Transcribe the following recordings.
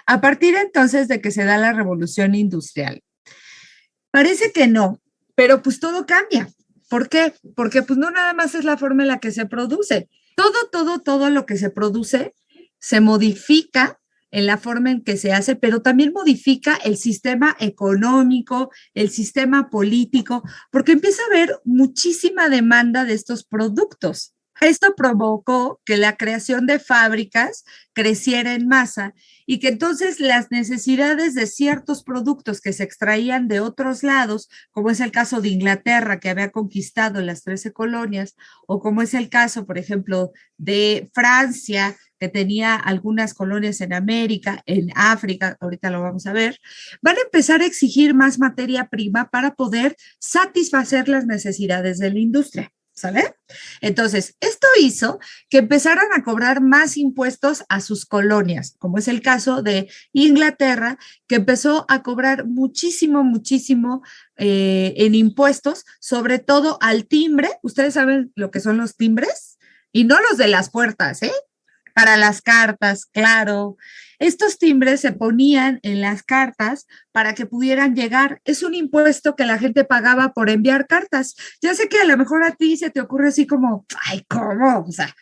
A partir entonces de que se da la revolución industrial, parece que no, pero pues todo cambia. ¿Por qué? Porque pues no nada más es la forma en la que se produce. Todo lo que se produce se modifica en la forma en que se hace, pero también modifica el sistema económico, el sistema político, porque empieza a haber muchísima demanda de estos productos. Esto provocó que la creación de fábricas creciera en masa y que entonces las necesidades de ciertos productos que se extraían de otros lados, como es el caso de Inglaterra, que había conquistado las 13 colonias, o como es el caso, por ejemplo, de Francia, que tenía algunas colonias en América, en África, ahorita lo vamos a ver, van a empezar a exigir más materia prima para poder satisfacer las necesidades de la industria. ¿Sale? Entonces, esto hizo que empezaran a cobrar más impuestos a sus colonias, como es el caso de Inglaterra, que empezó a cobrar muchísimo en impuestos, sobre todo al timbre. Ustedes saben lo que son los timbres y no los de las puertas, ¿eh? Para las cartas, claro. Estos timbres se ponían en las cartas para que pudieran llegar. Es un impuesto que la gente pagaba por enviar cartas. Ya sé que a lo mejor a ti se te ocurre así como, ay, ¿cómo? O sea,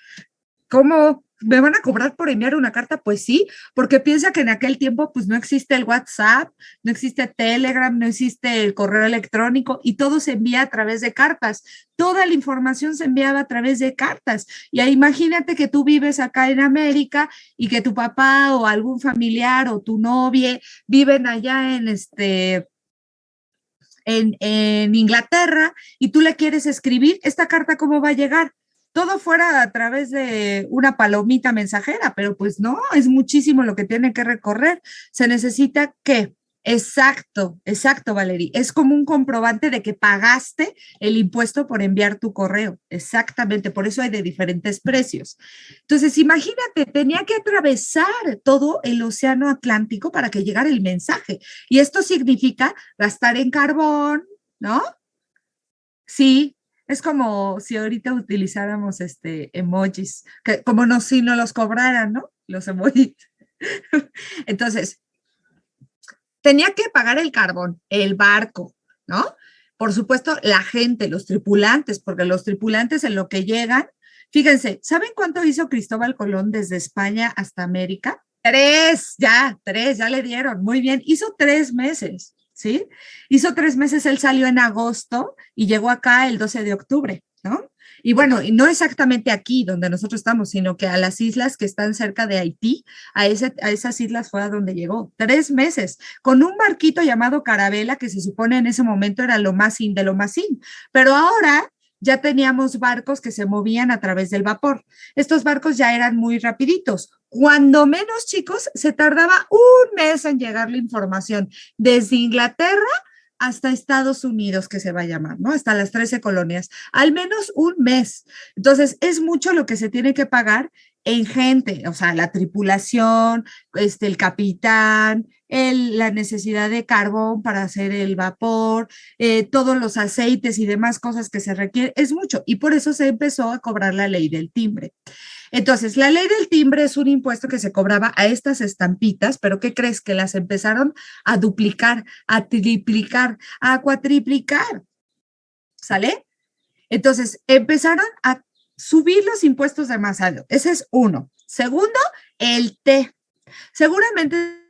¿cómo me van a cobrar por enviar una carta? Pues sí, porque piensa que en aquel tiempo pues no existe el WhatsApp, no existe Telegram, no existe el correo electrónico y todo se envía a través de cartas. Toda la información se enviaba a través de cartas. Y ahí imagínate que tú vives acá en América y que tu papá o algún familiar o tu novia viven allá en Inglaterra y tú le quieres escribir, ¿esta carta cómo va a llegar? Todo fuera a través de una palomita mensajera, pero pues no, es muchísimo lo que tiene que recorrer. Se necesita que, exacto, Valerie, es como un comprobante de que pagaste el impuesto por enviar tu correo. Exactamente, por eso hay de diferentes precios. Entonces, imagínate, tenía que atravesar todo el océano Atlántico para que llegara el mensaje. Y esto significa gastar en carbón, ¿no? Sí, es como si ahorita utilizáramos emojis, que como no si no los cobraran, ¿no? Los emojis. Entonces, tenía que pagar el carbón, el barco, ¿no? Por supuesto, la gente, los tripulantes, porque los tripulantes en lo que llegan, fíjense, ¿saben cuánto hizo Cristóbal Colón desde España hasta América? Tres, ya le dieron, muy bien, hizo 3 meses. ¿Sí? Hizo 3 meses, él salió en agosto y llegó acá el 12 de octubre, ¿no? Y bueno, y no exactamente aquí donde nosotros estamos, sino que a las islas que están cerca de Haití, a esas islas fue a donde llegó. 3 meses, con un barquito llamado Carabela, que se supone en ese momento era lo más in de lo más in. Pero ahora ya teníamos barcos que se movían a través del vapor. Estos barcos ya eran muy rapiditos. Cuando menos, chicos, se tardaba un mes en llegar la información desde Inglaterra hasta Estados Unidos, que se va a llamar, ¿no? Hasta las 13 colonias, al menos un mes. Entonces, es mucho lo que se tiene que pagar en gente, o sea, la tripulación, el capitán, la necesidad de carbón para hacer el vapor, todos los aceites y demás cosas que se requieren, es mucho. Y por eso se empezó a cobrar la ley del timbre. Entonces, la ley del timbre es un impuesto que se cobraba a estas estampitas, pero ¿qué crees? Que las empezaron a duplicar, a triplicar, a cuatriplicar, ¿sale? Entonces, empezaron a subir los impuestos demasiado. Ese es uno. Segundo, el té. Seguramente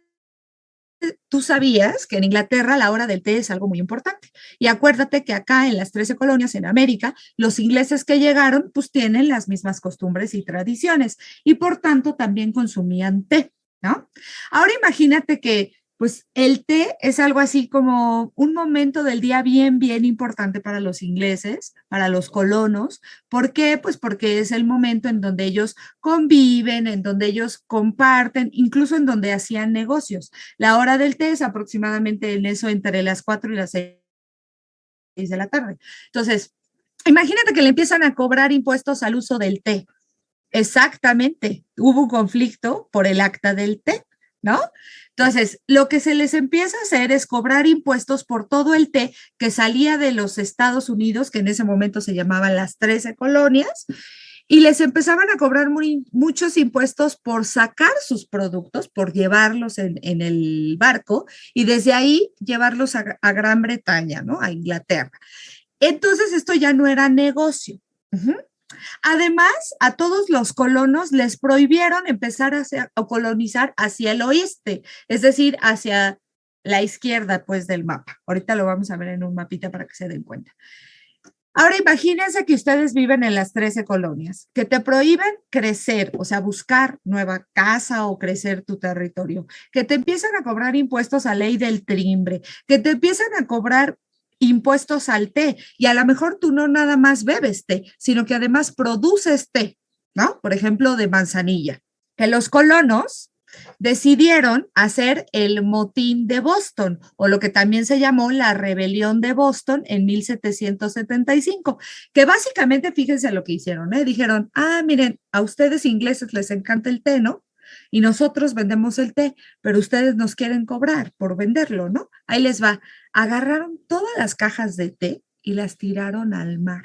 tú sabías que en Inglaterra la hora del té es algo muy importante. Y acuérdate que acá en las 13 colonias en América, los ingleses que llegaron pues tienen las mismas costumbres y tradiciones y por tanto también consumían té, ¿no? Ahora imagínate que pues el té es algo así como un momento del día bien importante para los ingleses, para los colonos. ¿Por qué? Pues porque es el momento en donde ellos conviven, en donde ellos comparten, incluso en donde hacían negocios. La hora del té es aproximadamente en eso entre las 4 y las 6 de la tarde. Entonces, imagínate que le empiezan a cobrar impuestos al uso del té. Exactamente, hubo un conflicto por el acta del té, ¿no? Entonces, lo que se les empieza a hacer es cobrar impuestos por todo el té que salía de los Estados Unidos, que en ese momento se llamaban las 13 colonias, y les empezaban a cobrar muchos impuestos por sacar sus productos, por llevarlos en el barco y desde ahí llevarlos a Gran Bretaña, ¿no? A Inglaterra. Entonces esto ya no era negocio. Además, a todos los colonos les prohibieron empezar a colonizar hacia el oeste, es decir, hacia la izquierda, pues, del mapa. Ahorita lo vamos a ver en un mapita para que se den cuenta. Ahora imagínense que ustedes viven en las 13 colonias, que te prohíben crecer, o sea, buscar nueva casa o crecer tu territorio, que te empiezan a cobrar impuestos a ley del timbre, que te empiezan a cobrar impuestos al té y a lo mejor tú no nada más bebes té, sino que además produces té, ¿no? Por ejemplo, de manzanilla. Que los colonos decidieron hacer el motín de Boston, o lo que también se llamó la rebelión de Boston en 1775, que básicamente, fíjense lo que hicieron, ¿eh? Dijeron, miren, a ustedes ingleses les encanta el té, ¿no? Y nosotros vendemos el té, pero ustedes nos quieren cobrar por venderlo, ¿no? Ahí les va. Agarraron todas las cajas de té y las tiraron al mar.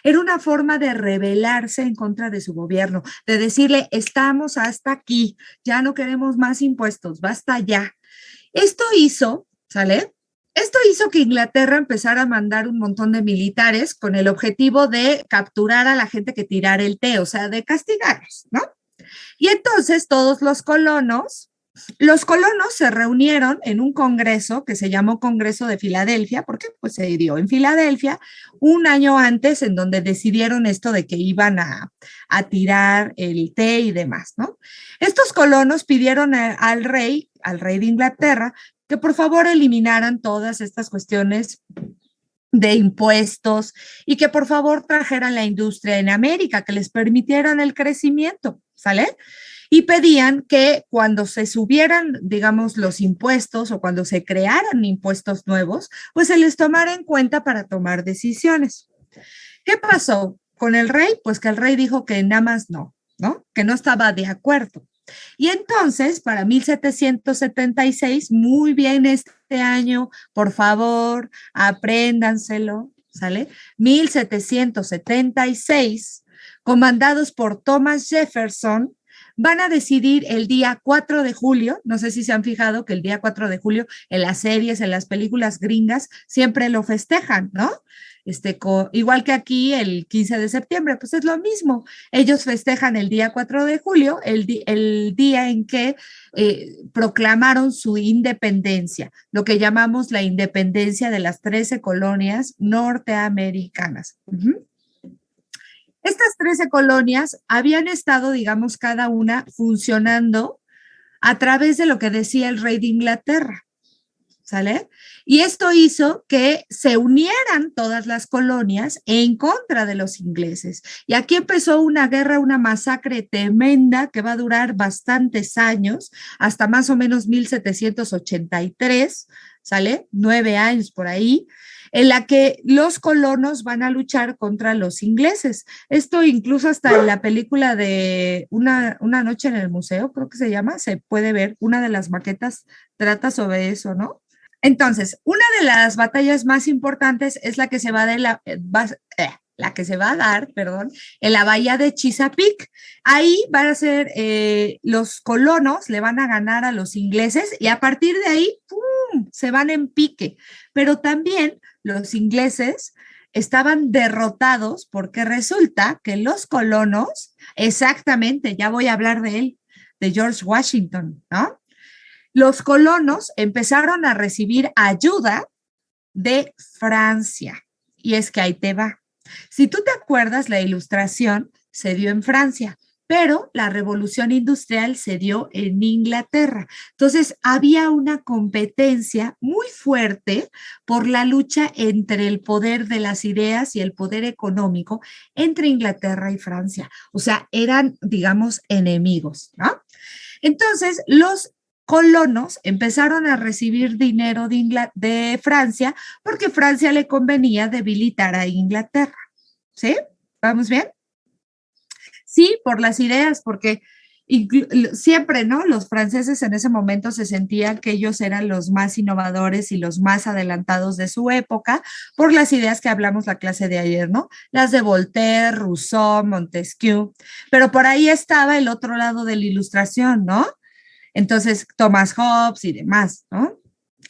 Era una forma de rebelarse en contra de su gobierno, de decirle, estamos hasta aquí, ya no queremos más impuestos, basta ya. Esto hizo, ¿sale? Esto hizo que Inglaterra empezara a mandar un montón de militares con el objetivo de capturar a la gente que tirara el té, o sea, de castigarlos, ¿no? Y entonces todos los colonos se reunieron en un congreso que se llamó Congreso de Filadelfia, porque pues se dio en Filadelfia un año antes, en donde decidieron esto de que iban a tirar el té y demás, ¿no? Estos colonos pidieron al rey de Inglaterra, que por favor eliminaran todas estas cuestiones de impuestos y que por favor trajeran la industria en América, que les permitieran el crecimiento, ¿sale? Y pedían que cuando se subieran, digamos, los impuestos o cuando se crearan impuestos nuevos, pues se les tomara en cuenta para tomar decisiones. ¿Qué pasó con el rey? Pues que el rey dijo que nada más no, ¿no? Que no estaba de acuerdo. Y entonces, para 1776, muy bien este año, por favor, apréndanselo, ¿sale? 1776, comandados por Thomas Jefferson, van a decidir el día 4 de julio, no sé si se han fijado que el día 4 de julio en las series, en las películas gringas, siempre lo festejan, ¿no? Igual que aquí el 15 de septiembre, pues es lo mismo. Ellos festejan el día 4 de julio, el día en que proclamaron su independencia, lo que llamamos la independencia de las 13 colonias norteamericanas. Estas 13 colonias habían estado, digamos, cada una funcionando a través de lo que decía el rey de Inglaterra, ¿sale? Y esto hizo que se unieran todas las colonias en contra de los ingleses. Y aquí empezó una guerra, una masacre tremenda que va a durar bastantes años, hasta más o menos 1783, ¿sale? 9 años por ahí, en la que los colonos van a luchar contra los ingleses. Esto incluso hasta en la película de una noche en el museo, creo que se llama, se puede ver, una de las maquetas trata sobre eso, ¿no? Entonces, una de las batallas más importantes es la que se va a dar, perdón, en la bahía de Chesapeake. Ahí van a ser los colonos, le van a ganar a los ingleses y a partir de ahí, ¡pum!, se van en pique. Pero también los ingleses estaban derrotados porque resulta que los colonos, exactamente, ya voy a hablar de él, de George Washington, ¿no? Los colonos empezaron a recibir ayuda de Francia. Y es que ahí te va. Si tú te acuerdas, la Ilustración se dio en Francia, pero la Revolución Industrial se dio en Inglaterra. Entonces, había una competencia muy fuerte por la lucha entre el poder de las ideas y el poder económico entre Inglaterra y Francia. O sea, eran, digamos, enemigos, ¿no? Entonces, los colonos empezaron a recibir dinero de Francia porque Francia le convenía debilitar a Inglaterra. ¿Sí? ¿Vamos bien? Sí, por las ideas, porque Siempre, ¿no? Los franceses en ese momento se sentían que ellos eran los más innovadores y los más adelantados de su época por las ideas que hablamos la clase de ayer, ¿no? Las de Voltaire, Rousseau, Montesquieu, pero por ahí estaba el otro lado de la ilustración, ¿no? Entonces, Thomas Hobbes y demás, ¿no?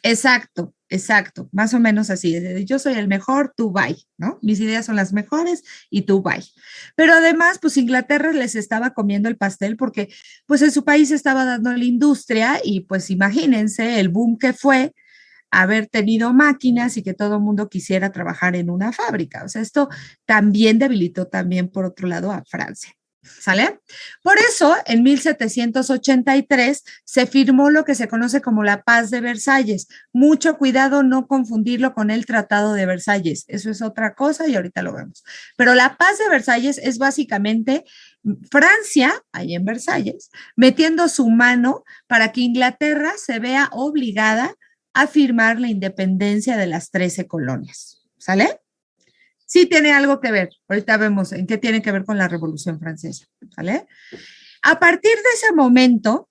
Exacto, exacto, más o menos así. Yo soy el mejor, tú bye, ¿no? Mis ideas son las mejores y tú bye. Pero además, pues Inglaterra les estaba comiendo el pastel porque pues en su país estaba dando la industria y pues imagínense el boom que fue haber tenido máquinas y que todo el mundo quisiera trabajar en una fábrica. O sea, esto también debilitó también por otro lado a Francia. ¿Sale? Por eso, en 1783 se firmó lo que se conoce como la Paz de Versalles. Mucho cuidado no confundirlo con el Tratado de Versalles. Eso es otra cosa y ahorita lo vemos. Pero la Paz de Versalles es básicamente Francia, ahí en Versalles, metiendo su mano para que Inglaterra se vea obligada a firmar la independencia de las 13 colonias. ¿Sale? Sí tiene algo que ver. Ahorita vemos en qué tiene que ver con la Revolución Francesa. ¿Vale? A partir de ese momento,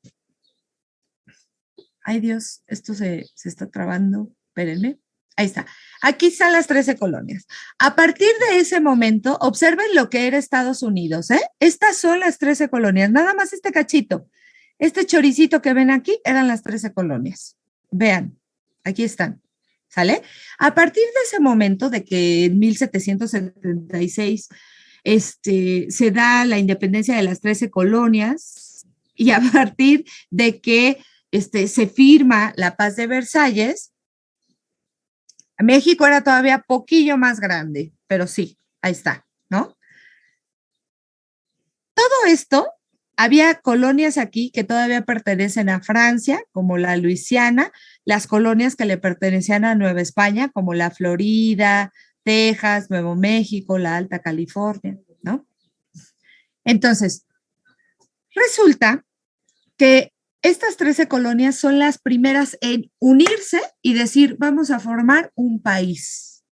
ay Dios, esto se está trabando, espérenme. Ahí está. Aquí están las 13 colonias. A partir de ese momento, observen lo que era Estados Unidos. Estas son las 13 colonias. Nada más este cachito. Este choricito que ven aquí eran las 13 colonias. Vean, aquí están. ¿Sale? A partir de ese momento de que en 1776 se da la independencia de las 13 colonias y a partir de que se firma la Paz de Versalles, México era todavía poquillo más grande, pero sí, ahí está, ¿no? Todo esto, había colonias aquí que todavía pertenecen a Francia, como la Luisiana, las colonias que le pertenecían a Nueva España, como la Florida, Texas, Nuevo México, la Alta California, ¿no? Entonces, resulta que estas 13 colonias son las primeras en unirse y decir, vamos a formar un país.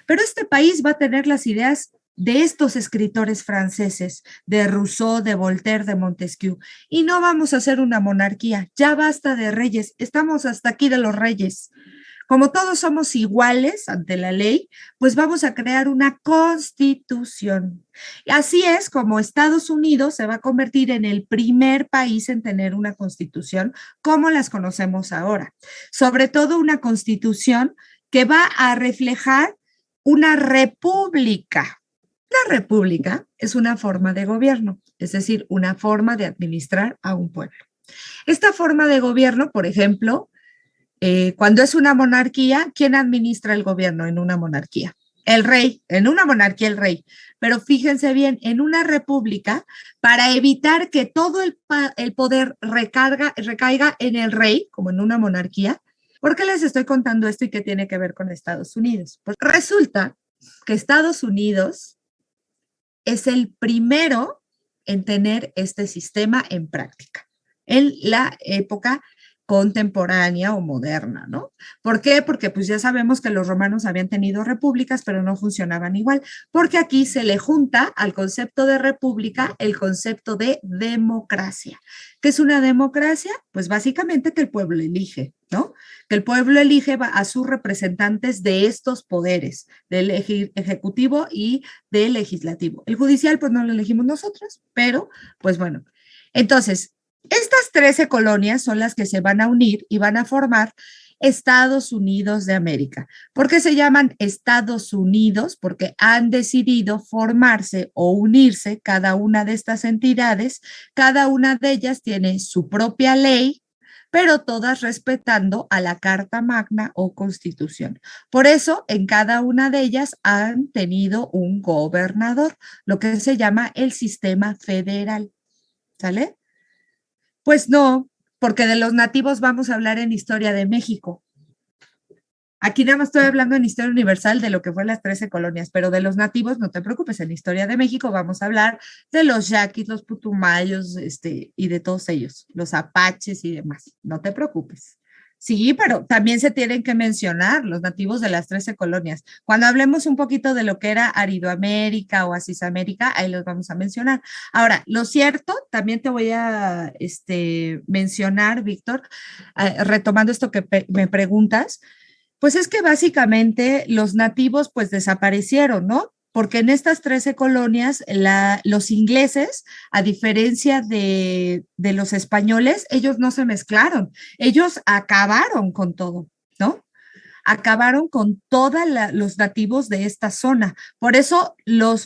Pero este país va a tener las ideas de estos escritores franceses, de Rousseau, de Voltaire, de Montesquieu. Y no vamos a hacer una monarquía, ya basta de reyes, estamos hasta aquí de los reyes. Como todos somos iguales ante la ley, pues vamos a crear una constitución. Y así es como Estados Unidos se va a convertir en el primer país en tener una constitución como las conocemos ahora. Sobre todo una constitución que va a reflejar una república. La república es una forma de gobierno, es decir, una forma de administrar a un pueblo. Esta forma de gobierno, por ejemplo, cuando es una monarquía, ¿quién administra el gobierno en una monarquía? El rey, en una monarquía el rey. Pero fíjense bien, en una república, para evitar que todo el poder recaiga en el rey, como en una monarquía, ¿por qué les estoy contando esto y qué tiene que ver con Estados Unidos? Pues resulta que Estados Unidos es el primero en tener este sistema en práctica, en la época contemporánea o moderna, ¿no? ¿Por qué? Porque pues ya sabemos que los romanos habían tenido repúblicas, pero no funcionaban igual, porque aquí se le junta al concepto de república el concepto de democracia. ¿Qué es una democracia? Pues básicamente que el pueblo elige, ¿no? Que el pueblo elige a sus representantes de estos poderes, del ejecutivo y del legislativo. El judicial, pues no lo elegimos nosotros, pero pues bueno. Entonces, estas 13 colonias son las que se van a unir y van a formar Estados Unidos de América. ¿Por qué se llaman Estados Unidos? Porque han decidido formarse o unirse cada una de estas entidades. Cada una de ellas tiene su propia ley, pero todas respetando a la Carta Magna o Constitución. Por eso, en cada una de ellas han tenido un gobernador, lo que se llama el sistema federal. ¿Sale? Pues no, porque de los nativos vamos a hablar en Historia de México. Aquí nada más estoy hablando en Historia Universal de lo que fue las 13 colonias, pero de los nativos no te preocupes, en Historia de México vamos a hablar de los yaquis, los putumayos, y de todos ellos, los apaches y demás. No te preocupes, Sí, pero también se tienen que mencionar los nativos de las 13 colonias. Cuando hablemos un poquito de lo que era Aridoamérica o Asisamérica, ahí los vamos a mencionar. Ahora, lo cierto, también te voy a mencionar, Víctor, retomando esto que me preguntas, pues es que básicamente los nativos pues desaparecieron, ¿no? Porque en estas 13 colonias, los ingleses, a diferencia de los españoles, ellos no se mezclaron, ellos acabaron con todo, ¿no? Acabaron con todos los nativos de esta zona. Por eso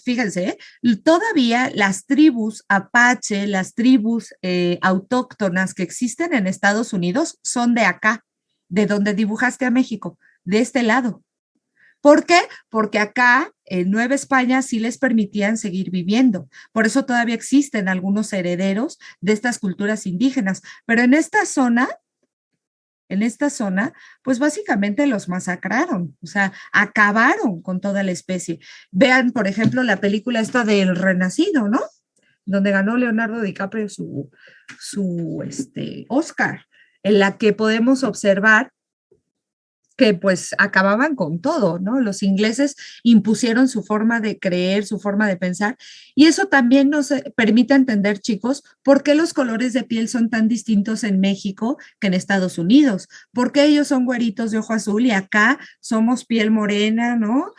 fíjense, todavía las tribus apache, las tribus autóctonas que existen en Estados Unidos son de acá, de donde dibujaste a México, de este lado. ¿Por qué? Porque acá en Nueva España sí les permitían seguir viviendo. Por eso todavía existen algunos herederos de estas culturas indígenas. Pero en esta zona, pues básicamente los masacraron, o sea, acabaron con toda la especie. Vean, por ejemplo, la película esta del Renacido, ¿no? Donde ganó Leonardo DiCaprio su Oscar, en la que podemos observar que pues acababan con todo, ¿no? Los ingleses impusieron su forma de creer, su forma de pensar, y eso también nos permite entender, chicos, por qué los colores de piel son tan distintos en México que en Estados Unidos, por qué ellos son güeritos de ojo azul y acá somos piel morena, ¿no?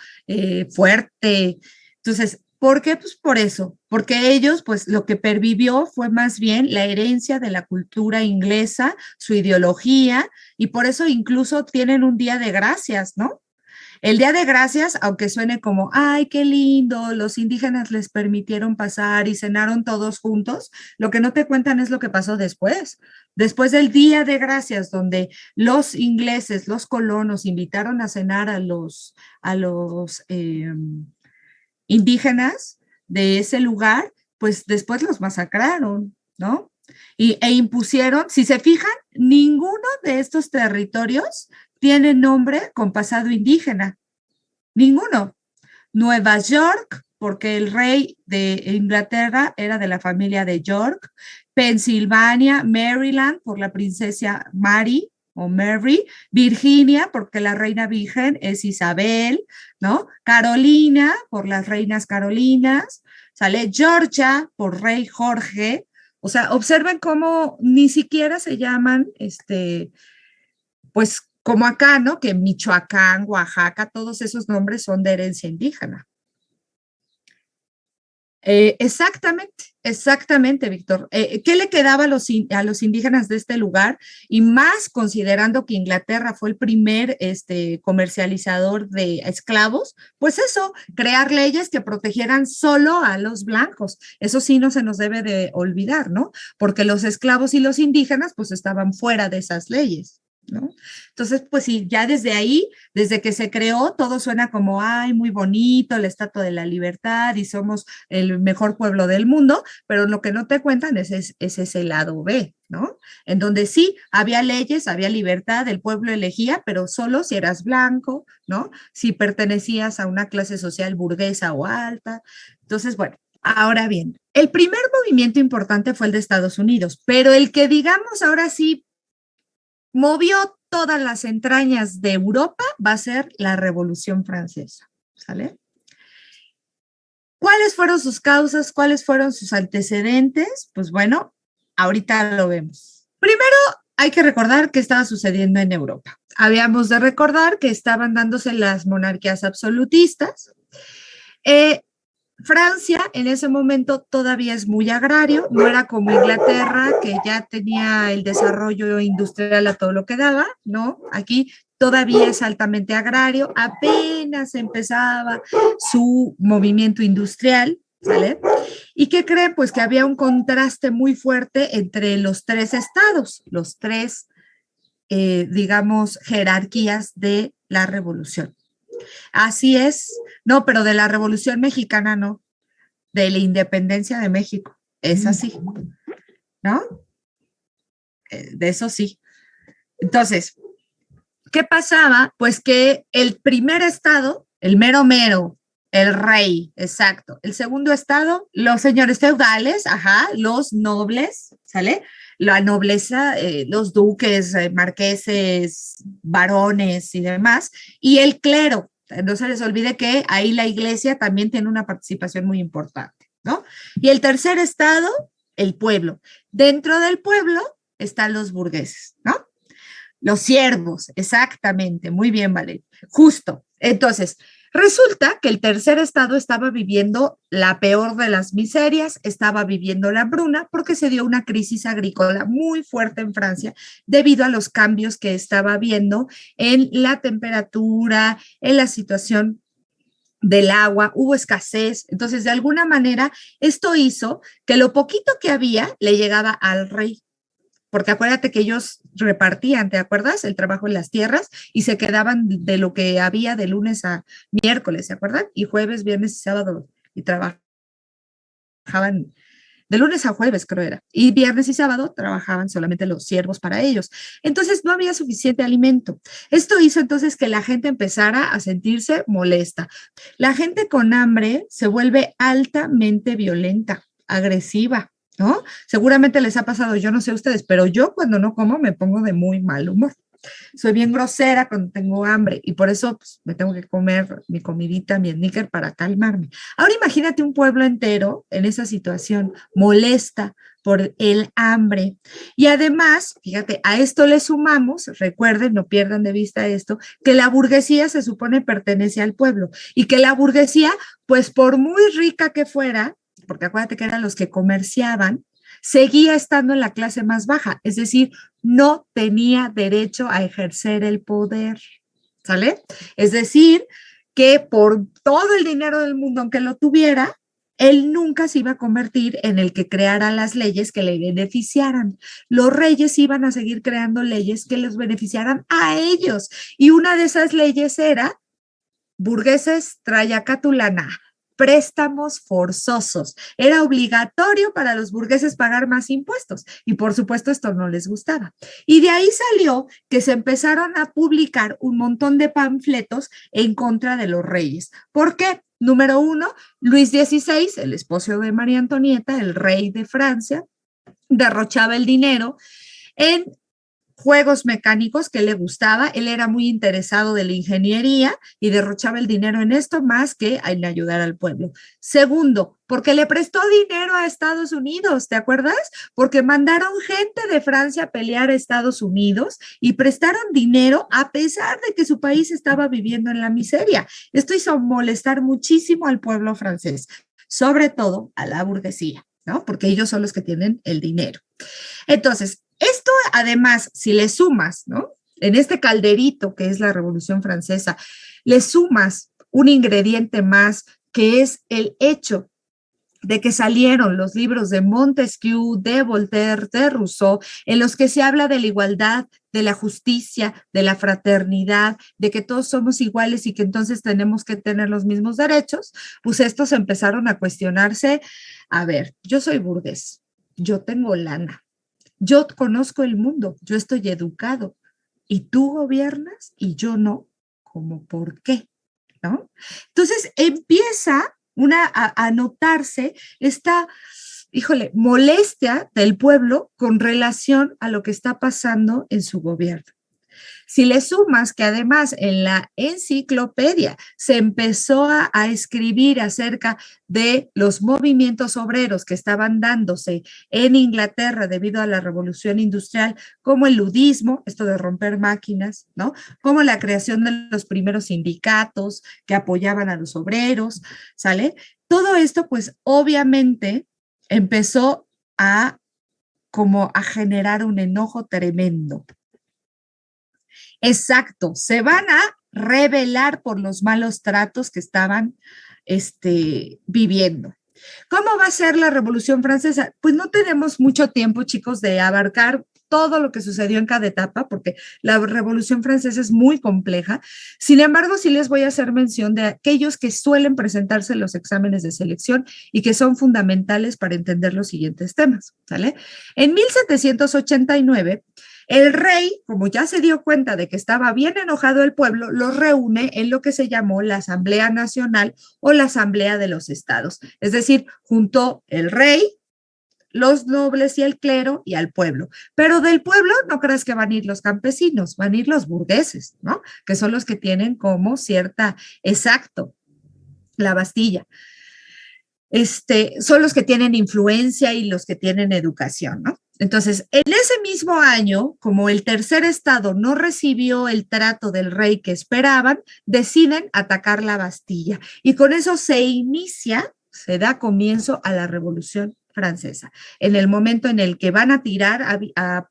Fuerte. Entonces, ¿por qué? Pues por eso, porque ellos, pues lo que pervivió fue más bien la herencia de la cultura inglesa, su ideología, y por eso incluso tienen un día de gracias, ¿no? El día de gracias, aunque suene como, ay, qué lindo, los indígenas les permitieron pasar y cenaron todos juntos, lo que no te cuentan es lo que pasó después. Después del día de gracias, donde los ingleses, los colonos, invitaron a cenar a los indígenas de ese lugar, pues después los masacraron, ¿no? E impusieron, si se fijan, ninguno de estos territorios tiene nombre con pasado indígena, ninguno. Nueva York, porque el rey de Inglaterra era de la familia de York, Pensilvania, Maryland, por la princesa Mary o Mary, Virginia, porque la reina virgen es Isabel, ¿no? Carolina, por las reinas Carolinas, sale Georgia, por rey Jorge. O sea, observen cómo ni siquiera se llaman, pues como acá, ¿no? Que Michoacán, Oaxaca, todos esos nombres son de herencia indígena. Exactamente, Víctor. ¿Qué le quedaba a los indígenas de este lugar? Y más considerando que Inglaterra fue el primer comercializador de esclavos, pues eso, crear leyes que protegieran solo a los blancos. Eso sí no se nos debe de olvidar, ¿no? Porque los esclavos y los indígenas pues estaban fuera de esas leyes, ¿no? Entonces, pues sí, ya desde ahí, desde que se creó, todo suena como, ay, muy bonito, la Estatua de la Libertad y somos el mejor pueblo del mundo, pero lo que no te cuentan es ese lado B, ¿no? En donde sí, había leyes, había libertad, el pueblo elegía, pero solo si eras blanco, ¿no? Si pertenecías a una clase social burguesa o alta. Entonces, bueno, ahora bien, el primer movimiento importante fue el de Estados Unidos, pero el que digamos ahora sí movió todas las entrañas de Europa va a ser la Revolución Francesa, ¿sale? ¿Cuáles fueron sus causas? ¿Cuáles fueron sus antecedentes? Pues bueno, ahorita lo vemos. Primero, hay que recordar qué estaba sucediendo en Europa. Habíamos de recordar que estaban dándose las monarquías absolutistas. Francia en ese momento todavía es muy agrario, no era como Inglaterra, que ya tenía el desarrollo industrial a todo lo que daba, ¿no? Aquí todavía es altamente agrario, apenas empezaba su movimiento industrial, ¿sale? ¿Y qué creen? Pues que había un contraste muy fuerte entre los tres estados, los tres, digamos, jerarquías de la revolución. Así es, no, pero de la Revolución Mexicana no, de la independencia de México, es así, ¿no? De eso sí. Entonces, ¿qué pasaba? Pues que el primer estado, el mero mero, el rey, exacto. El segundo estado, los señores feudales, ajá, los nobles, ¿sale? la nobleza, los duques, marqueses, varones y demás, y el clero. No se les olvide que ahí la iglesia también tiene una participación muy importante, ¿no? Y el tercer estado, el pueblo. Dentro del pueblo están los burgueses, ¿no? Los siervos, exactamente, muy bien, Valeria. Justo. Entonces, resulta que el tercer estado estaba viviendo la peor de las miserias, estaba viviendo la hambruna porque se dio una crisis agrícola muy fuerte en Francia debido a los cambios que estaba habiendo en la temperatura, en la situación del agua, hubo escasez. Entonces, de alguna manera, esto hizo que lo poquito que había le llegaba al rey, porque acuérdate que ellos repartían, ¿te acuerdas? El trabajo en las tierras y se quedaban de lo que había de lunes a miércoles, ¿se acuerdan? Y jueves, viernes y sábado, y trabajaban de lunes a jueves, creo era, y viernes y sábado trabajaban solamente los siervos para ellos. Entonces no había suficiente alimento. Esto hizo entonces que la gente empezara a sentirse molesta. La gente con hambre se vuelve altamente violenta, agresiva, ¿no? Seguramente les ha pasado, yo no sé a ustedes, pero yo cuando no como me pongo de muy mal humor. Soy bien grosera cuando tengo hambre y por eso pues, me tengo que comer mi comidita, mi sneaker para calmarme. Ahora imagínate un pueblo entero en esa situación, molesta por el hambre. Y además, fíjate, a esto le sumamos, recuerden, no pierdan de vista esto, que la burguesía se supone pertenece al pueblo y que la burguesía, pues por muy rica que fuera, porque acuérdate que eran los que comerciaban, seguía estando en la clase más baja, es decir, no tenía derecho a ejercer el poder, ¿sale? Es decir, que por todo el dinero del mundo, aunque lo tuviera, él nunca se iba a convertir en el que creara las leyes que le beneficiaran. Los reyes iban a seguir creando leyes que les beneficiaran a ellos. Y una de esas leyes era burgueses trayacatulana, préstamos forzosos. Era obligatorio para los burgueses pagar más impuestos y por supuesto esto no les gustaba. Y de ahí salió que se empezaron a publicar un montón de panfletos en contra de los reyes. ¿Por qué? Número uno, Luis XVI, el esposo de María Antonieta, el rey de Francia, derrochaba el dinero en juegos mecánicos que le gustaba, él era muy interesado de la ingeniería y derrochaba el dinero en esto más que en ayudar al pueblo. Segundo, porque le prestó dinero a Estados Unidos, ¿te acuerdas? Porque mandaron gente de Francia a pelear a Estados Unidos y prestaron dinero a pesar de que su país estaba viviendo en la miseria. Esto hizo molestar muchísimo al pueblo francés, sobre todo a la burguesía, ¿no? Porque ellos son los que tienen el dinero. Entonces, esto además, si le sumas, ¿no? En este calderito que es la Revolución Francesa, le sumas un ingrediente más que es el hecho de que salieron los libros de Montesquieu, de Voltaire, de Rousseau, en los que se habla de la igualdad, de la justicia, de la fraternidad, de que todos somos iguales y que entonces tenemos que tener los mismos derechos, pues estos empezaron a cuestionarse, a ver, yo soy burgués, yo tengo lana, yo conozco el mundo, yo estoy educado y tú gobiernas y yo no, ¿cómo por qué? ¿No? Entonces empieza a notarse esta, híjole, molestia del pueblo con relación a lo que está pasando en su gobierno. Si le sumas que además en la enciclopedia se empezó a escribir acerca de los movimientos obreros que estaban dándose en Inglaterra debido a la revolución industrial, como el ludismo, esto de romper máquinas, ¿no? Como la creación de los primeros sindicatos que apoyaban a los obreros, ¿sale? Todo esto, pues obviamente empezó a como a generar un enojo tremendo. Exacto, se van a rebelar por los malos tratos que estaban viviendo. ¿Cómo va a ser la Revolución Francesa? Pues no tenemos mucho tiempo, chicos, de abarcar todo lo que sucedió en cada etapa, porque la Revolución Francesa es muy compleja. Sin embargo, sí les voy a hacer mención de aquellos que suelen presentarse en los exámenes de selección y que son fundamentales para entender los siguientes temas, ¿sale? En 1789, el rey, como ya se dio cuenta de que estaba bien enojado el pueblo, los reúne en lo que se llamó la Asamblea Nacional o la Asamblea de los Estados. Es decir, juntó el rey los nobles y el clero y al pueblo. Pero del pueblo no creas que van a ir los campesinos, van a ir los burgueses, ¿no? Que son los que tienen como cierta, exacto, la Bastilla. Son los que tienen influencia y los que tienen educación, ¿no? Entonces, en ese mismo año, como el tercer estado no recibió el trato del rey que esperaban, deciden atacar la Bastilla. Y con eso se da comienzo a la Revolución Francesa. En el momento en el que van a tirar a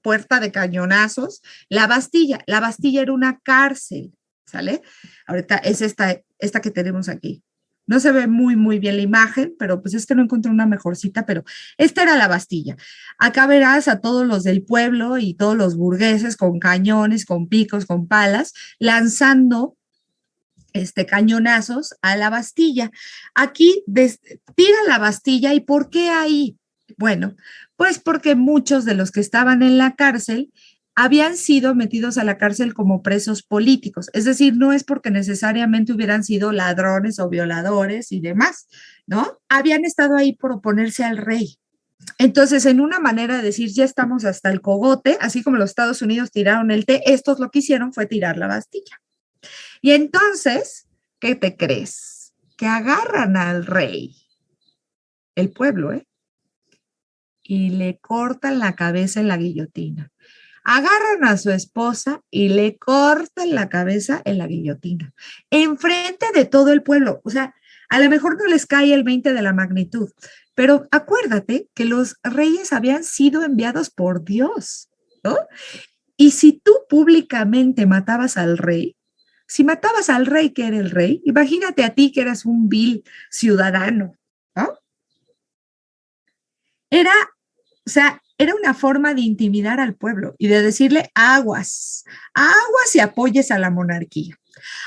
puerta de cañonazos la Bastilla. La Bastilla era una cárcel, ¿sale? Ahorita es esta que tenemos aquí. No se ve muy bien la imagen, pero pues es que no encontré una mejorcita, pero esta era la Bastilla. Acá verás a todos los del pueblo y todos los burgueses con cañones, con picos, con palas, lanzando cañonazos a la Bastilla. Aquí tira la Bastilla. ¿Y por qué ahí? Bueno, pues porque muchos de los que estaban en la cárcel habían sido metidos a la cárcel como presos políticos. Es decir, no es porque necesariamente hubieran sido ladrones o violadores y demás, ¿no? Habían estado ahí por oponerse al rey. Entonces, en una manera de decir, ya estamos hasta el cogote, así como los Estados Unidos tiraron el té, estos lo que hicieron fue tirar la Bastilla. Y entonces, ¿qué te crees? Que agarran al rey, el pueblo, y le cortan la cabeza en la guillotina. Agarran a su esposa y le cortan la cabeza en la guillotina, enfrente de todo el pueblo. O sea, a lo mejor no les cae el 20 de la magnitud, pero acuérdate que los reyes habían sido enviados por Dios, ¿no? Y si tú públicamente matabas al rey, si matabas al rey que era el rey, imagínate a ti que eras un vil ciudadano, ¿no? Era, o sea, era una forma de intimidar al pueblo y de decirle aguas, aguas y apoyes a la monarquía.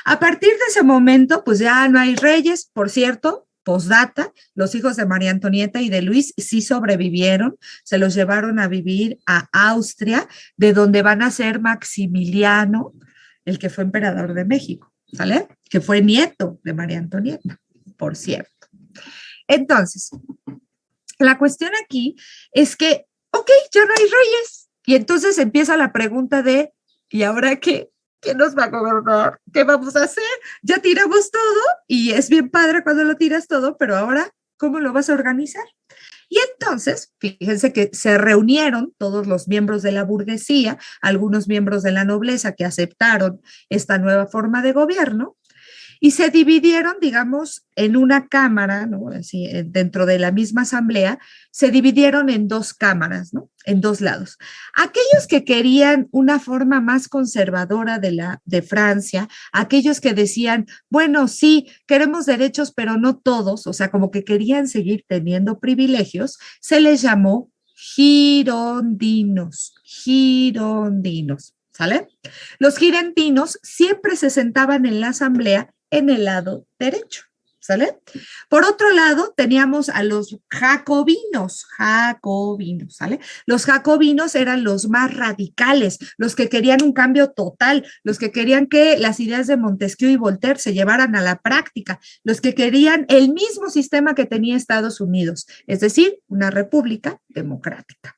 A partir de ese momento, pues ya no hay reyes, por cierto, postdata, los hijos de María Antonieta y de Luis sí sobrevivieron, se los llevaron a vivir a Austria, de donde van a ser Maximiliano, el que fue emperador de México, ¿sale? Que fue nieto de María Antonieta, por cierto. Entonces, la cuestión aquí es que, ok, ya no hay reyes. Y entonces empieza la pregunta de, ¿y ahora qué? ¿Quién nos va a gobernar? ¿Qué vamos a hacer? Ya tiramos todo y es bien padre cuando lo tiras todo, pero ahora, ¿cómo lo vas a organizar? Y entonces, fíjense que se reunieron todos los miembros de la burguesía, algunos miembros de la nobleza que aceptaron esta nueva forma de gobierno, y se dividieron, digamos, en una cámara, ¿no? Así, dentro de la misma asamblea, se dividieron en dos cámaras, ¿no? En dos lados. Aquellos que querían una forma más conservadora de Francia, aquellos que decían, bueno, sí, queremos derechos, pero no todos, o sea, como que querían seguir teniendo privilegios, se les llamó girondinos, girondinos, ¿sale? Los girondinos siempre se sentaban en la asamblea en el lado derecho, ¿sale? Por otro lado, teníamos a los jacobinos, ¿sale? Los jacobinos eran los más radicales, los que querían un cambio total, los que querían que las ideas de Montesquieu y Voltaire se llevaran a la práctica, los que querían el mismo sistema que tenía Estados Unidos, es decir, una república democrática.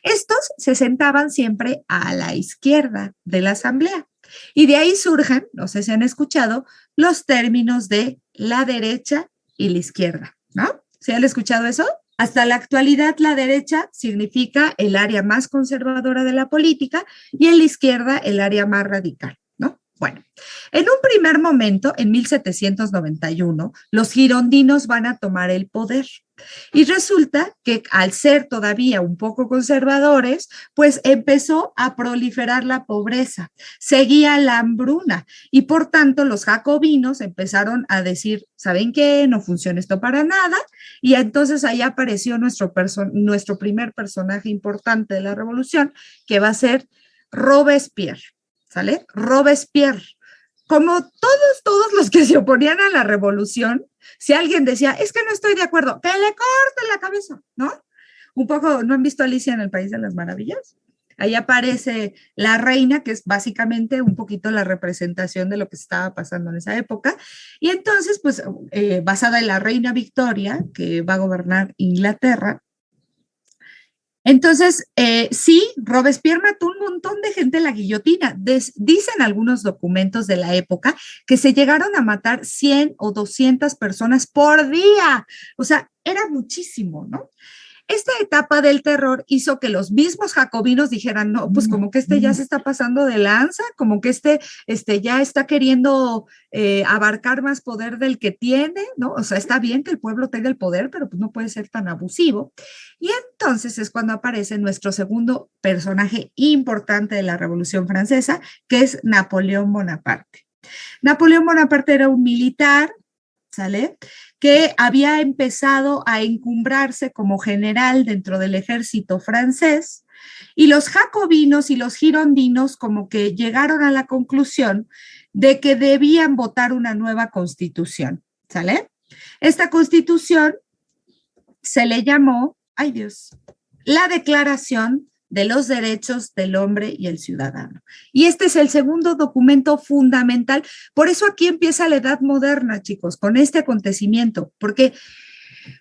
Estos se sentaban siempre a la izquierda de la asamblea. Y de ahí surgen, no sé si han escuchado, los términos de la derecha y la izquierda, ¿no? ¿Sí han escuchado eso? Hasta la actualidad, la derecha significa el área más conservadora de la política y en la izquierda el área más radical, ¿no? Bueno, en un primer momento, en 1791, los girondinos van a tomar el poder. Y resulta que al ser todavía un poco conservadores, pues empezó a proliferar la pobreza, seguía la hambruna y por tanto los jacobinos empezaron a decir, ¿saben qué? No funciona esto para nada. Y entonces ahí apareció nuestro primer personaje importante de la revolución, que va a ser Robespierre, ¿sale? Robespierre. Como todos los que se oponían a la revolución, si alguien decía, es que no estoy de acuerdo, que le corten la cabeza, ¿no? Un poco, ¿no han visto Alicia en el País de las Maravillas? Ahí aparece la reina, que es básicamente un poquito la representación de lo que estaba pasando en esa época. Y entonces, pues, basada en la reina Victoria, que va a gobernar Inglaterra, Entonces, sí, Robespierre mató un montón de gente en la guillotina. Dicen algunos documentos de la época que se llegaron a matar 100 o 200 personas por día. O sea, era muchísimo, ¿no? Esta etapa del terror hizo que los mismos jacobinos dijeran, no, pues como que ya se está pasando de lanza, como que ya está queriendo abarcar más poder del que tiene, ¿no? O sea, está bien que el pueblo tenga el poder, pero pues no puede ser tan abusivo. Y entonces es cuando aparece nuestro segundo personaje importante de la Revolución Francesa, que es Napoleón Bonaparte. Napoleón Bonaparte era un militar, ¿sale? Que había empezado a encumbrarse como general dentro del ejército francés, y los jacobinos y los girondinos como que llegaron a la conclusión de que debían votar una nueva constitución, ¿sale? Esta constitución se le llamó, ay Dios, la Declaración de los Derechos del Hombre y el Ciudadano. Y este es el segundo documento fundamental. Por eso aquí empieza la Edad Moderna, chicos, con este acontecimiento, porque,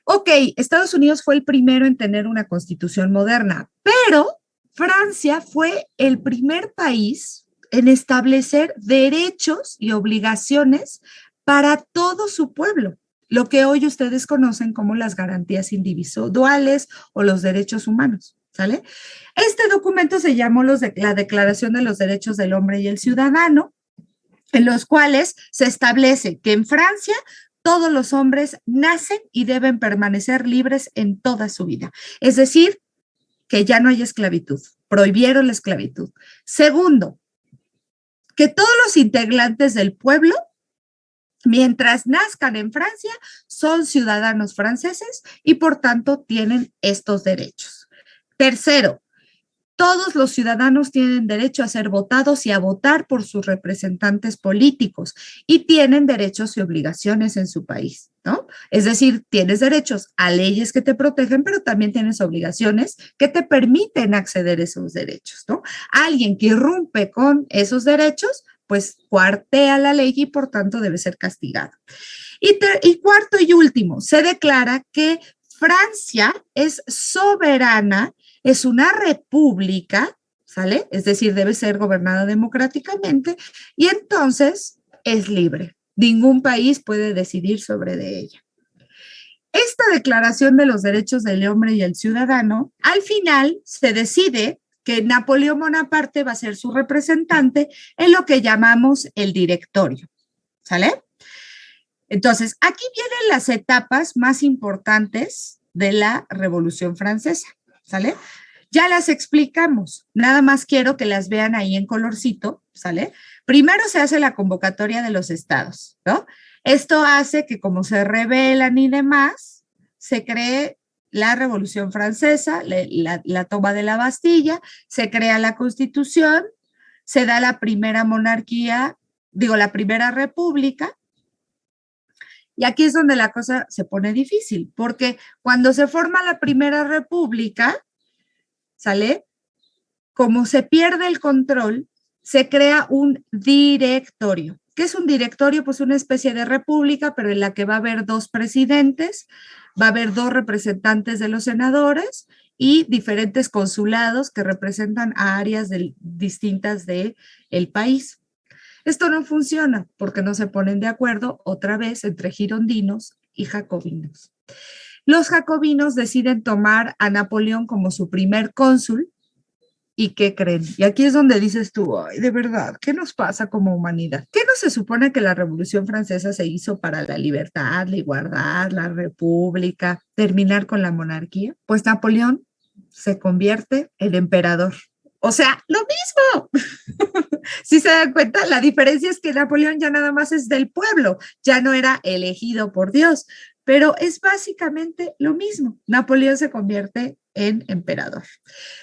ok, Estados Unidos fue el primero en tener una constitución moderna, pero Francia fue el primer país en establecer derechos y obligaciones para todo su pueblo, lo que hoy ustedes conocen como las garantías individuales o los derechos humanos, ¿sale? Este documento se llamó la Declaración de los Derechos del Hombre y el Ciudadano, en los cuales se establece que en Francia todos los hombres nacen y deben permanecer libres en toda su vida. Es decir, que ya no hay esclavitud, prohibieron la esclavitud. Segundo, que todos los integrantes del pueblo, mientras nazcan en Francia, son ciudadanos franceses y por tanto tienen estos derechos. Tercero, todos los ciudadanos tienen derecho a ser votados y a votar por sus representantes políticos y tienen derechos y obligaciones en su país, ¿no? Es decir, tienes derechos a leyes que te protegen, pero también tienes obligaciones que te permiten acceder a esos derechos, ¿no? Alguien que irrumpe con esos derechos, pues cuartea la ley y por tanto debe ser castigado. Y cuarto y último, se declara que Francia es soberana, es una república, ¿sale? Es decir, debe ser gobernada democráticamente y entonces es libre. Ningún país puede decidir sobre de ella. Esta Declaración de los Derechos del Hombre y el Ciudadano, al final se decide que Napoleón Bonaparte va a ser su representante en lo que llamamos el directorio, ¿sale? Entonces, aquí vienen las etapas más importantes de la Revolución Francesa, ¿sale? Ya las explicamos, nada más quiero que las vean ahí en colorcito, ¿sale? Primero se hace la convocatoria de los estados, ¿no? Esto hace que como se rebelan y demás, se cree la Revolución Francesa, la toma de la Bastilla, se crea la Constitución, se da la primera monarquía, la primera república. Y aquí es donde la cosa se pone difícil, porque cuando se forma la primera república, ¿sale? Como se pierde el control, se crea un directorio. ¿Qué es un directorio? Pues una especie de república, pero en la que va a haber 2 presidentes, va a haber 2 representantes de los senadores y diferentes consulados que representan a áreas distintas del país. Esto no funciona porque no se ponen de acuerdo otra vez entre girondinos y jacobinos. Los jacobinos deciden tomar a Napoleón como su primer cónsul. ¿Y qué creen? Y aquí es donde dices tú, ay, de verdad, ¿qué nos pasa como humanidad? ¿Qué no se supone que la Revolución Francesa se hizo para la libertad, la igualdad, la república, terminar con la monarquía? Pues Napoleón se convierte en emperador. O sea, lo mismo. Si se dan cuenta, la diferencia es que Napoleón ya nada más es del pueblo, ya no era elegido por Dios, pero es básicamente lo mismo. Napoleón se convierte en emperador.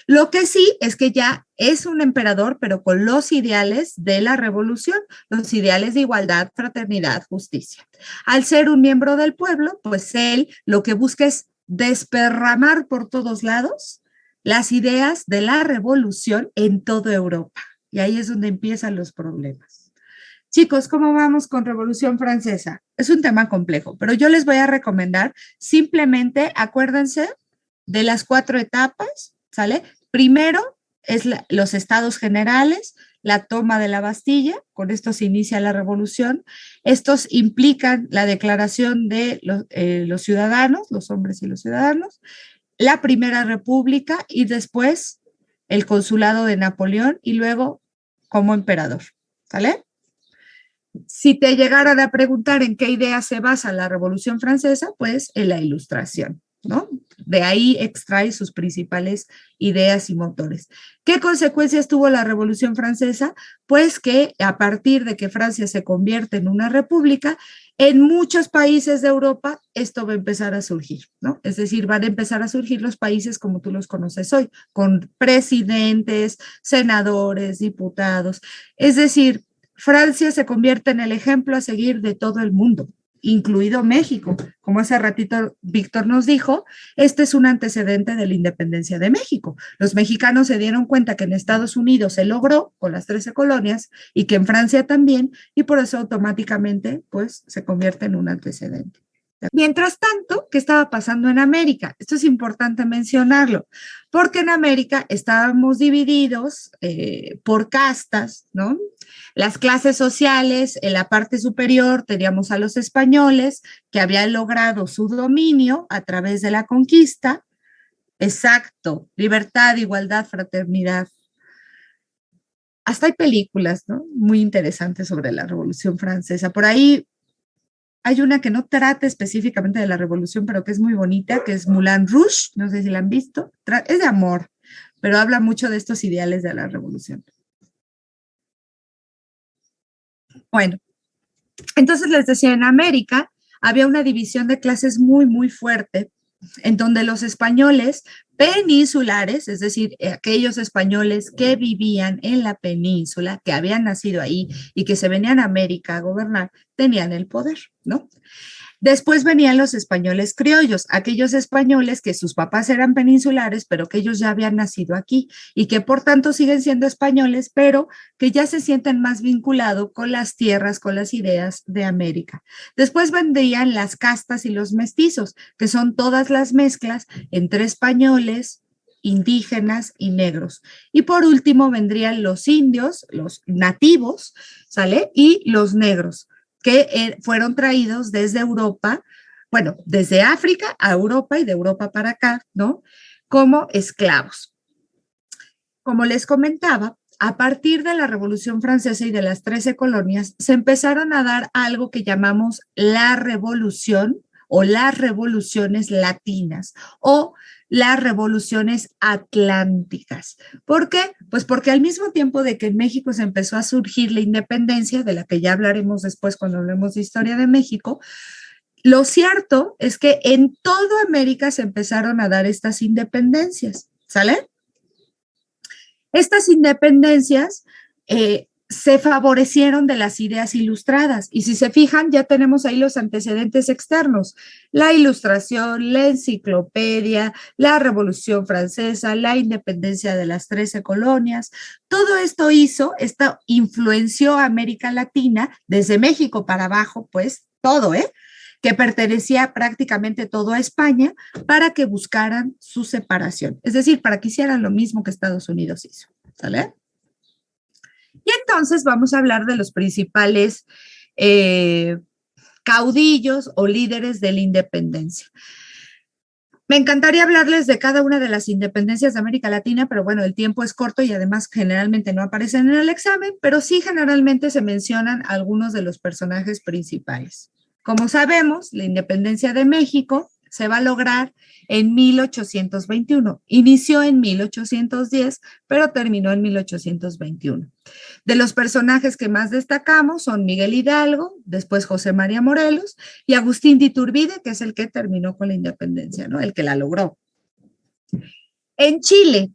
Lo que sí es que ya es un emperador, pero con los ideales de la revolución, los ideales de igualdad, fraternidad, justicia. Al ser un miembro del pueblo, pues él lo que busca es desparramar por todos lados las ideas de la revolución en toda Europa. Y ahí es donde empiezan los problemas. Chicos, ¿cómo vamos con Revolución Francesa? Es un tema complejo, pero yo les voy a recomendar simplemente acuérdense de las 4 etapas ¿sale? Primero es los estados generales, la toma de la Bastilla, con esto se inicia la revolución. Estos implican la declaración de los ciudadanos, los hombres y los ciudadanos, la Primera República y después el consulado de Napoleón y luego como emperador, ¿sale? Si te llegaran a preguntar en qué idea se basa la Revolución Francesa, pues en la Ilustración, ¿no? De ahí extrae sus principales ideas y motores. ¿Qué consecuencias tuvo la Revolución Francesa? Pues que a partir de que Francia se convierte en una república, en muchos países de Europa esto va a empezar a surgir, ¿no? Es decir, van a empezar a surgir los países como tú los conoces hoy, con presidentes, senadores, diputados. Es decir, Francia se convierte en el ejemplo a seguir de todo el mundo, incluido México. Como hace ratito Víctor nos dijo, este es un antecedente de la independencia de México. Los mexicanos se dieron cuenta que en Estados Unidos se logró con las 13 colonias y que en Francia también, y por eso automáticamente pues se convierte en un antecedente. Mientras tanto, ¿qué estaba pasando en América? Esto es importante mencionarlo, porque en América estábamos divididos por castas, ¿no? Las clases sociales, en la parte superior teníamos a los españoles que habían logrado su dominio a través de la conquista. Exacto, libertad, igualdad, fraternidad. Hasta hay películas, ¿no? Muy interesantes sobre la Revolución Francesa. Por ahí hay una que no trata específicamente de la revolución, pero que es muy bonita, que es Moulin Rouge, no sé si la han visto, es de amor, pero habla mucho de estos ideales de la revolución. Bueno, entonces les decía, en América había una división de clases muy, muy fuerte, en donde los españoles peninsulares, es decir, aquellos españoles que vivían en la península, que habían nacido ahí y que se venían a América a gobernar, tenían el poder, ¿no? Después venían los españoles criollos, aquellos españoles que sus papás eran peninsulares, pero que ellos ya habían nacido aquí y que por tanto siguen siendo españoles, pero que ya se sienten más vinculados con las tierras, con las ideas de América. Después vendrían las castas y los mestizos, que son todas las mezclas entre españoles, indígenas y negros. Y por último vendrían los indios, los nativos, ¿sale? Y los negros, que fueron traídos desde Europa, bueno, desde África a Europa y de Europa para acá, ¿no? Como esclavos. Como les comentaba, a partir de la Revolución Francesa y de las 13 colonias, se empezaron a dar algo que llamamos la revolución o las revoluciones latinas o las revoluciones atlánticas. ¿Por qué? Pues porque al mismo tiempo de que en México se empezó a surgir la independencia, de la que ya hablaremos después cuando hablemos de historia de México, lo cierto es que en toda América se empezaron a dar estas independencias, ¿sale? Estas independencias se favorecieron de las ideas ilustradas. Y si se fijan, ya tenemos ahí los antecedentes externos. La Ilustración, la Enciclopedia, la Revolución Francesa, la independencia de las 13 colonias. Todo esto influenció a América Latina, desde México para abajo, pues todo, que pertenecía prácticamente todo a España, para que buscaran su separación. Es decir, para que hicieran lo mismo que Estados Unidos hizo. ¿Sale? Y entonces vamos a hablar de los principales caudillos o líderes de la independencia. Me encantaría hablarles de cada una de las independencias de América Latina, pero bueno, el tiempo es corto y además generalmente no aparecen en el examen, pero sí generalmente se mencionan algunos de los personajes principales. Como sabemos, la independencia de México se va a lograr en 1821. Inició en 1810, pero terminó en 1821. De los personajes que más destacamos son Miguel Hidalgo, después José María Morelos y Agustín de Iturbide, que es el que terminó con la independencia, ¿no? El que la logró. En Chile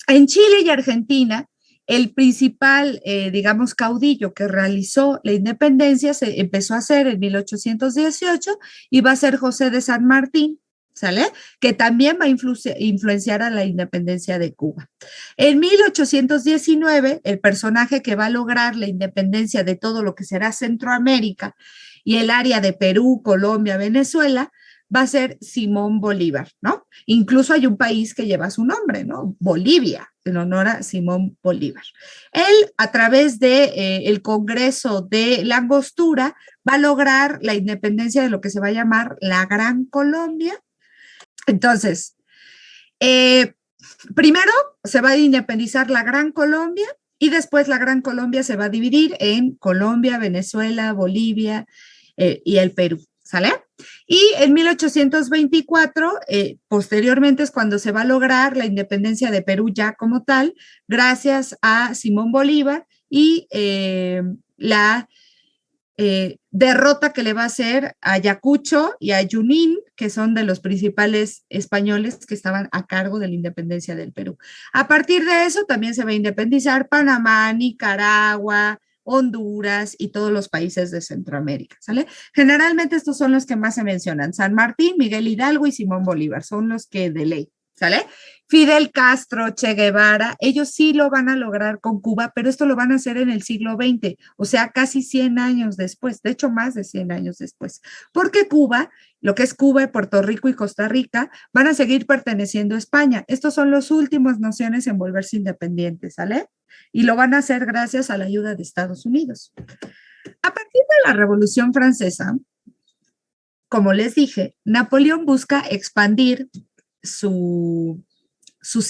y Argentina, el principal, digamos, caudillo que realizó la independencia se empezó a hacer en 1818 y va a ser José de San Martín, ¿sale? Que también va a influenciar a la independencia de Cuba. En 1819, el personaje que va a lograr la independencia de todo lo que será Centroamérica y el área de Perú, Colombia, Venezuela, va a ser Simón Bolívar, ¿no? Incluso hay un país que lleva su nombre, ¿no? Bolivia, en honor a Simón Bolívar. Él, a través de el Congreso de la Angostura, va a lograr la independencia de lo que se va a llamar la Gran Colombia. Entonces, primero se va a independizar la Gran Colombia y después la Gran Colombia se va a dividir en Colombia, Venezuela, Bolivia y el Perú, ¿sale? Y en 1824, posteriormente es cuando se va a lograr la independencia de Perú ya como tal, gracias a Simón Bolívar y la derrota que le va a hacer a Ayacucho y a Junín, que son de los principales españoles que estaban a cargo de la independencia del Perú. A partir de eso también se va a independizar Panamá, Nicaragua, Honduras y todos los países de Centroamérica, ¿sale? Generalmente estos son los que más se mencionan, San Martín, Miguel Hidalgo y Simón Bolívar, son los que de ley, ¿sale? Fidel Castro, Che Guevara, ellos sí lo van a lograr con Cuba, pero esto lo van a hacer en el siglo XX, o sea, casi 100 años después, de hecho, más de 100 años después, porque Cuba, lo que es Cuba, Puerto Rico y Costa Rica, van a seguir perteneciendo a España. Estos son los últimos naciones en volverse independientes, ¿sale? Y lo van a hacer gracias a la ayuda de Estados Unidos. A partir de la Revolución Francesa, como les dije, Napoleón busca expandir sus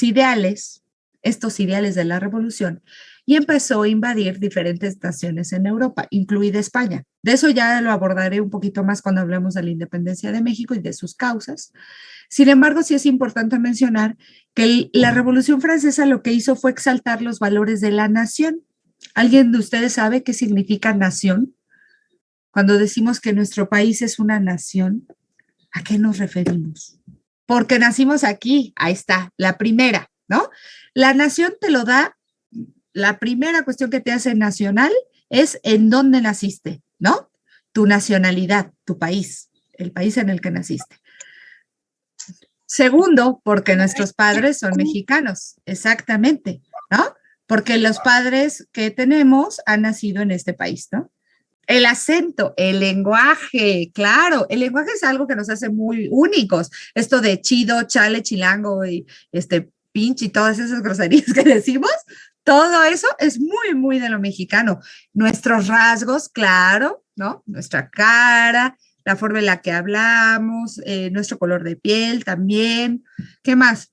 ideales, estos ideales de la revolución, y empezó a invadir diferentes naciones en Europa, incluida España. De eso ya lo abordaré un poquito más cuando hablemos de la independencia de México y de sus causas. Sin embargo, sí es importante mencionar que la Revolución Francesa lo que hizo fue exaltar los valores de la nación. ¿Alguien de ustedes sabe qué significa nación? Cuando decimos que nuestro país es una nación, ¿a qué nos referimos? Porque nacimos aquí, ahí está, la primera, ¿no? La nación te lo da, la primera cuestión que te hace nacional es en dónde naciste, ¿no? Tu nacionalidad, tu país, el país en el que naciste. Segundo, porque nuestros padres son mexicanos, exactamente, ¿no? Porque los padres que tenemos han nacido en este país, ¿no? El acento, el lenguaje, claro, el lenguaje es algo que nos hace muy únicos. Esto de chido, chale, chilango y pinche y todas esas groserías que decimos, todo eso es muy, muy de lo mexicano. Nuestros rasgos, claro, ¿no? Nuestra cara, la forma en la que hablamos, nuestro color de piel también. ¿Qué más?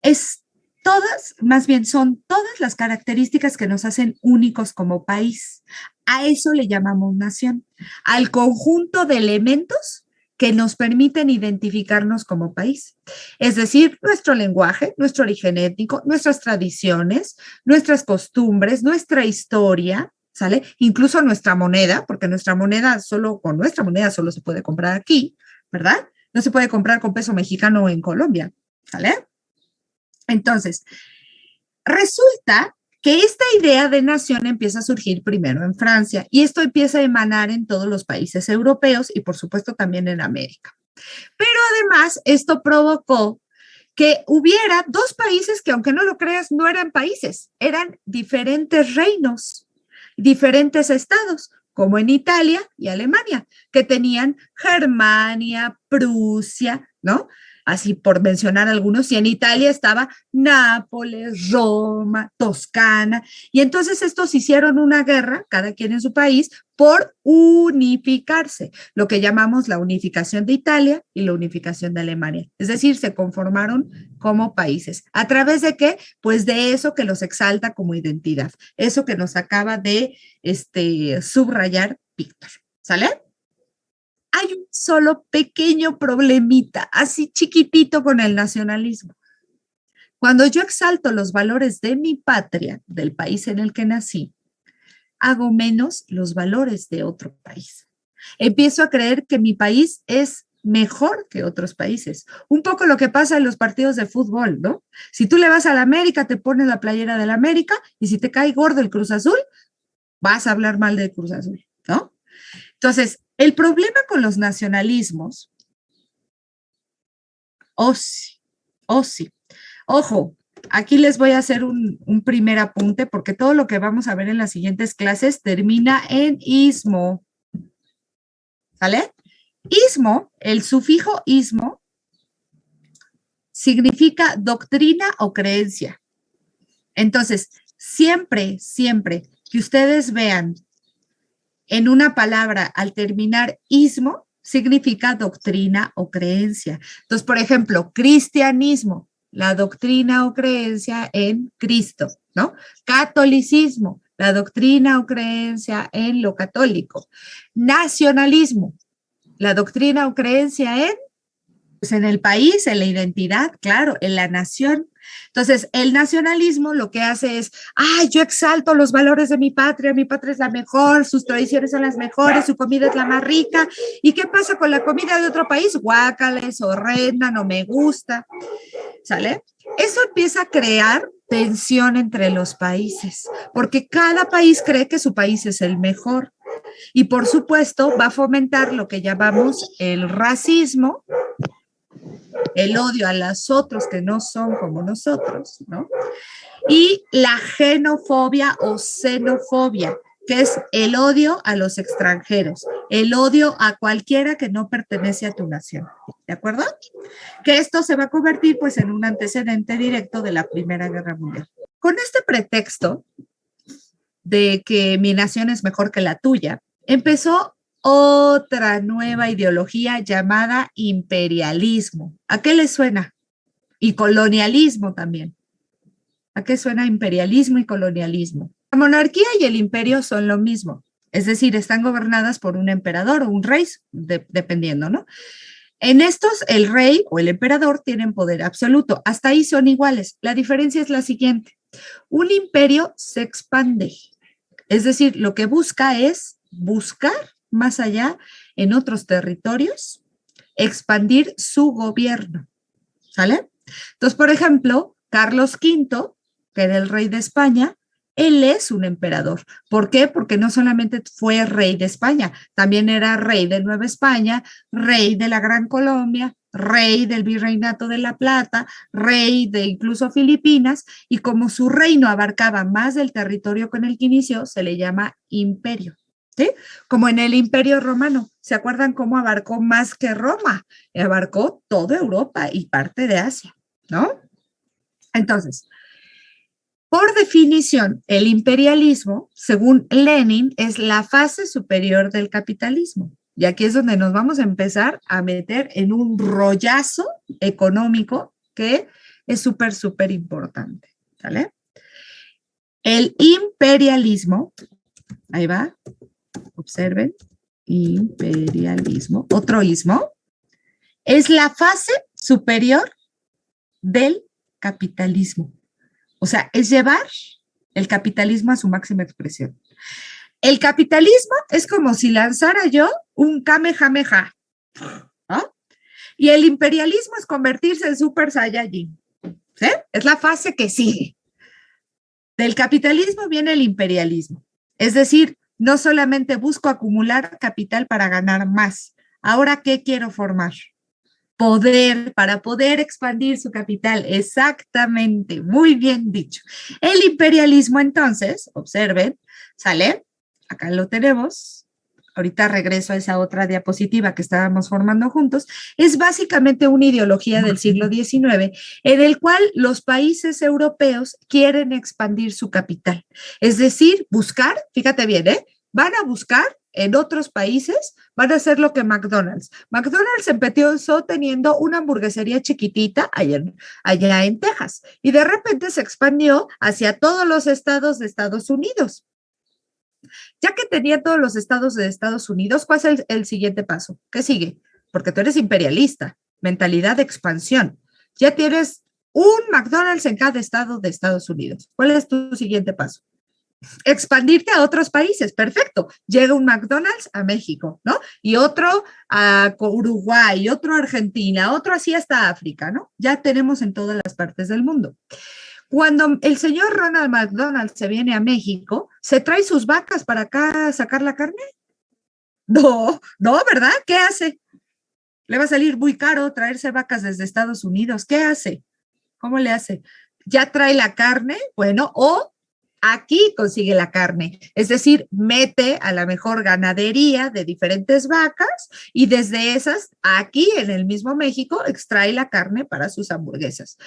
Es todas, más bien son todas las características que nos hacen únicos como país. A eso le llamamos nación, al conjunto de elementos que nos permiten identificarnos como país. Es decir, nuestro lenguaje, nuestro origen étnico, nuestras tradiciones, nuestras costumbres, nuestra historia, ¿sale? Incluso nuestra moneda, porque nuestra moneda con nuestra moneda solo se puede comprar aquí, ¿verdad? No se puede comprar con peso mexicano en Colombia, ¿sale? Entonces, resulta que esta idea de nación empieza a surgir primero en Francia y esto empieza a emanar en todos los países europeos y por supuesto también en América. Pero además esto provocó que hubiera dos países que aunque no lo creas no eran países, eran diferentes reinos, diferentes estados, como en Italia y Alemania, que tenían Germania, Prusia, ¿no? Así por mencionar algunos, y en Italia estaba Nápoles, Roma, Toscana, y entonces estos hicieron una guerra, cada quien en su país, por unificarse, lo que llamamos la unificación de Italia y la unificación de Alemania. Es decir, se conformaron como países. ¿A través de qué? Pues de eso que los exalta como identidad, eso que nos acaba de subrayar Víctor. ¿Sale? Hay un solo pequeño problemita, así chiquitito con el nacionalismo. Cuando yo exalto los valores de mi patria, del país en el que nací, hago menos los valores de otro país. Empiezo a creer que mi país es mejor que otros países. Un poco lo que pasa en los partidos de fútbol, ¿no? Si tú le vas a la América, te pones la playera de la América y si te cae gordo el Cruz Azul, vas a hablar mal de Cruz Azul, ¿no? Entonces, el problema con los nacionalismos, sí, ojo, aquí les voy a hacer un primer apunte porque todo lo que vamos a ver en las siguientes clases termina en ismo, ¿sale? Ismo, el sufijo ismo, significa doctrina o creencia. Entonces, siempre, siempre que ustedes vean en una palabra al terminar ismo, significa doctrina o creencia. Entonces, por ejemplo, cristianismo, la doctrina o creencia en Cristo, ¿no? Catolicismo, la doctrina o creencia en lo católico. Nacionalismo, la doctrina o creencia en, pues en el país, en la identidad, claro, en la nación. Entonces, el nacionalismo lo que hace es, yo exalto los valores de mi patria es la mejor, sus tradiciones son las mejores, su comida es la más rica. ¿Y qué pasa con la comida de otro país? Guácala, es horrenda, no me gusta, ¿sale? Eso empieza a crear tensión entre los países, porque cada país cree que su país es el mejor. Y por supuesto va a fomentar lo que llamamos el racismo, el odio a los otros que no son como nosotros, ¿no? Y la xenofobia o xenofobia, que es el odio a los extranjeros, el odio a cualquiera que no pertenece a tu nación, ¿de acuerdo? Que esto se va a convertir pues en un antecedente directo de la Primera Guerra Mundial. Con este pretexto de que mi nación es mejor que la tuya, empezó otra nueva ideología llamada imperialismo. ¿A qué les suena? Y colonialismo también. ¿A qué suena imperialismo y colonialismo? La monarquía y el imperio son lo mismo, es decir, están gobernadas por un emperador o un rey, dependiendo, ¿no? En estos, el rey o el emperador tienen poder absoluto. Hasta ahí son iguales. La diferencia es la siguiente. Un imperio se expande. Es decir, lo que busca es buscar más allá en otros territorios, expandir su gobierno. ¿Sale? Entonces, por ejemplo, Carlos V, que era el rey de España, él es un emperador. ¿Por qué? Porque no solamente fue rey de España, también era rey de Nueva España, rey de la Gran Colombia, rey del Virreinato de la Plata, rey de incluso Filipinas, y como su reino abarcaba más del territorio con el que inició, se le llama imperio. ¿Sí? Como en el Imperio Romano, ¿se acuerdan cómo abarcó más que Roma? Abarcó toda Europa y parte de Asia, ¿no? Entonces, por definición, el imperialismo, según Lenin, es la fase superior del capitalismo. Y aquí es donde nos vamos a empezar a meter en un rollazo económico que es súper, súper importante, ¿vale? El imperialismo, ahí va, observen, imperialismo, otro ismo, es la fase superior del capitalismo. O sea, es llevar el capitalismo a su máxima expresión. El capitalismo es como si lanzara yo un kamehameha, ¿no? Y el imperialismo es convertirse en Super Saiyajin, ¿sí? Es la fase que sigue. Del capitalismo viene el imperialismo. Es decir, no solamente busco acumular capital para ganar más. Ahora, ¿qué quiero formar? Poder, para poder expandir su capital. Exactamente, muy bien dicho. El imperialismo, entonces, observen, ¿sale? Acá lo tenemos. Ahorita regreso a esa otra diapositiva que estábamos formando juntos. Es básicamente una ideología del siglo XIX en el cual los países europeos quieren expandir su capital. Es decir, buscar, fíjate bien, van a buscar en otros países, van a hacer lo que McDonald's. McDonald's empezó teniendo una hamburguesería chiquitita allá en Texas y de repente se expandió hacia todos los estados de Estados Unidos. Ya que tenía todos los estados de Estados Unidos, ¿cuál es el siguiente paso? ¿Qué sigue? Porque tú eres imperialista, mentalidad de expansión. Ya tienes un McDonald's en cada estado de Estados Unidos. ¿Cuál es tu siguiente paso? Expandirte a otros países, perfecto. Llega un McDonald's a México, ¿no? Y otro a Uruguay, otro a Argentina, otro así hasta África, ¿no? Ya tenemos en todas las partes del mundo. Cuando el señor Ronald McDonald se viene a México, ¿se trae sus vacas para acá a sacar la carne? No, no, ¿verdad? ¿Qué hace? Le va a salir muy caro traerse vacas desde Estados Unidos. ¿Qué hace? ¿Cómo le hace? ¿Ya trae la carne? Bueno, o Aquí consigue la carne, es decir, mete a la mejor ganadería de diferentes vacas y desde esas, aquí en el mismo México, extrae la carne para sus hamburguesas.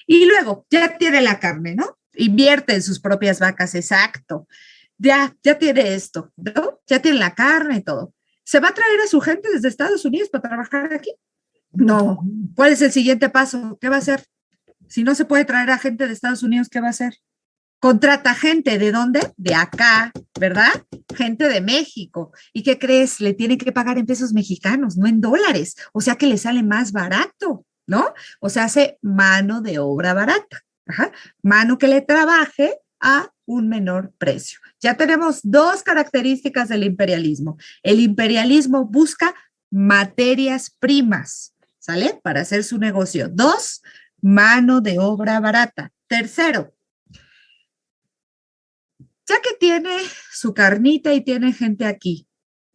Y luego ya tiene la carne, ¿no? Invierte en sus propias vacas, exacto. Ya tiene esto, ¿no? Ya tiene la carne y todo. ¿Se va a traer a su gente desde Estados Unidos para trabajar aquí? No. ¿Cuál es el siguiente paso? ¿Qué va a hacer? Si no se puede traer a gente de Estados Unidos, ¿qué va a hacer? Contrata gente, ¿de dónde? De acá, ¿verdad? Gente de México. ¿Y qué crees? Le tiene que pagar en pesos mexicanos, no en dólares. O sea que le sale más barato, ¿no? O sea, hace mano de obra barata. Ajá. Mano que le trabaje a un menor precio. Ya tenemos dos características del imperialismo. El imperialismo busca materias primas, ¿sale? Para hacer su negocio. Dos, mano de obra barata. Tercero, ya que tiene su carnita y tiene gente aquí,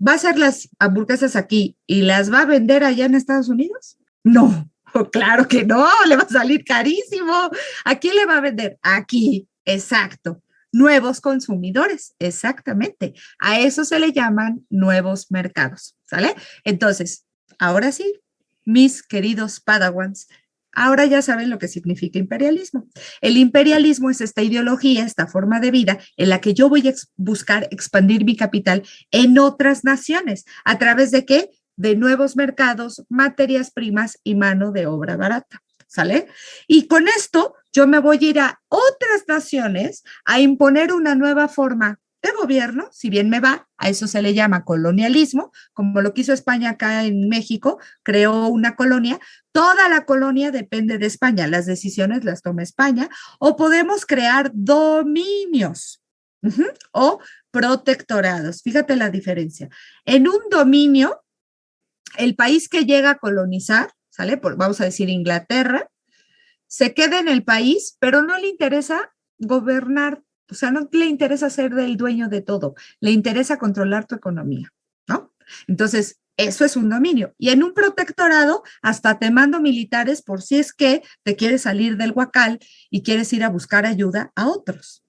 ¿va a hacer las hamburguesas aquí y las va a vender allá en Estados Unidos? No, claro que no, le va a salir carísimo. ¿A quién le va a vender? Aquí, exacto. Nuevos consumidores, exactamente. A eso se le llaman nuevos mercados, ¿sale? Entonces, ahora sí, mis queridos Padawans, ahora ya saben lo que significa imperialismo. El imperialismo es esta ideología, esta forma de vida en la que yo voy a buscar expandir mi capital en otras naciones. ¿A través de qué? De nuevos mercados, materias primas y mano de obra barata. ¿Sale? Y con esto yo me voy a ir a otras naciones a imponer una nueva forma de gobierno, si bien me va, a eso se le llama colonialismo, como lo que hizo España acá en México, creó una colonia, toda la colonia depende de España, las decisiones las toma España, o podemos crear dominios o protectorados. Fíjate la diferencia. En un dominio, el país que llega a colonizar, ¿sale? Vamos a decir Inglaterra, se queda en el país, pero no le interesa gobernar, o sea, no le interesa ser el dueño de todo, le interesa controlar tu economía, ¿no? Entonces, eso es un dominio. Y en un protectorado, hasta te mando militares por si es que te quieres salir del huacal y quieres ir a buscar ayuda a otros.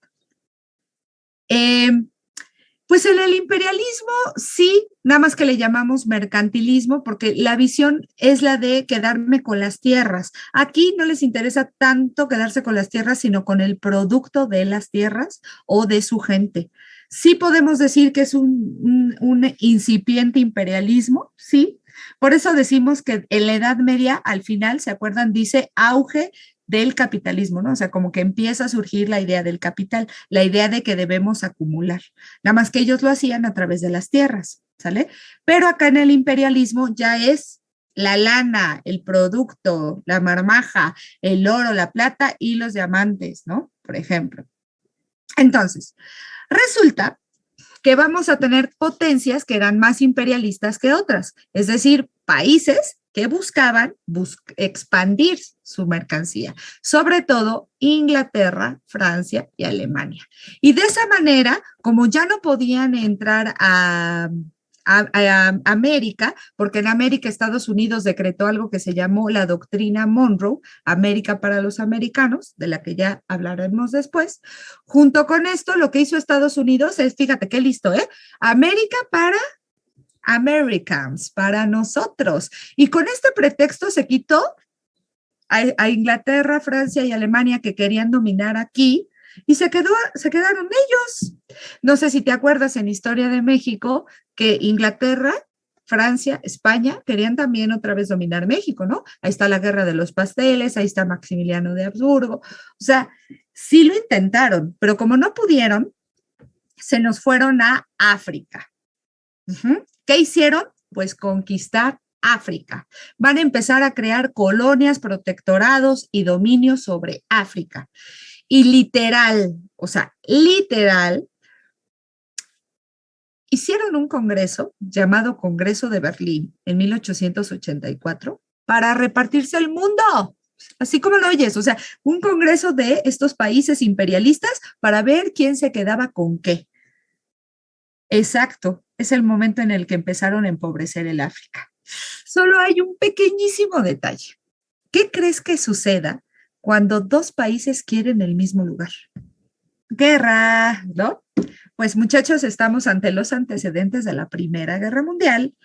Pues en el imperialismo sí, nada más que le llamamos mercantilismo porque la visión es la de quedarme con las tierras. Aquí no les interesa tanto quedarse con las tierras, sino con el producto de las tierras o de su gente. Sí podemos decir que es un incipiente imperialismo, sí. Por eso decimos que en la Edad Media, al final, ¿se acuerdan? Dice auge del capitalismo, ¿no? O sea, como que empieza a surgir la idea del capital, la idea de que debemos acumular. Nada más que ellos lo hacían a través de las tierras, ¿sale? Pero acá en el imperialismo ya es la lana, el producto, la marmaja, el oro, la plata y los diamantes, ¿no? Por ejemplo. Entonces, resulta que vamos a tener potencias que eran más imperialistas que otras, es decir, países que buscaban expandir su mercancía, sobre todo Inglaterra, Francia y Alemania. Y de esa manera, como ya no podían entrar a América, porque en América Estados Unidos decretó algo que se llamó la doctrina Monroe, América para los americanos, de la que ya hablaremos después. Junto con esto, lo que hizo Estados Unidos es, fíjate qué listo, ¿eh? América para Americans, para nosotros. Y con este pretexto se quitó a Inglaterra, Francia y Alemania que querían dominar aquí y se quedaron ellos. No sé si te acuerdas en Historia de México que Inglaterra, Francia, España querían también otra vez dominar México, ¿no? Ahí está la guerra de los pasteles, ahí está Maximiliano de Habsburgo. O sea, sí lo intentaron, pero como no pudieron, se nos fueron a África. ¿Qué hicieron? Pues conquistar África. Van a empezar a crear colonias, protectorados y dominios sobre África. Y literal, o sea, literal, hicieron un congreso llamado Congreso de Berlín en 1884 para repartirse el mundo. Así como lo oyes, o sea, un congreso de estos países imperialistas para ver quién se quedaba con qué. Exacto, es el momento en el que empezaron a empobrecer el África. Solo hay un pequeñísimo detalle. ¿Qué crees que suceda cuando dos países quieren el mismo lugar? guerra, ¿no? Pues muchachos, estamos ante los antecedentes de la Primera Guerra Mundial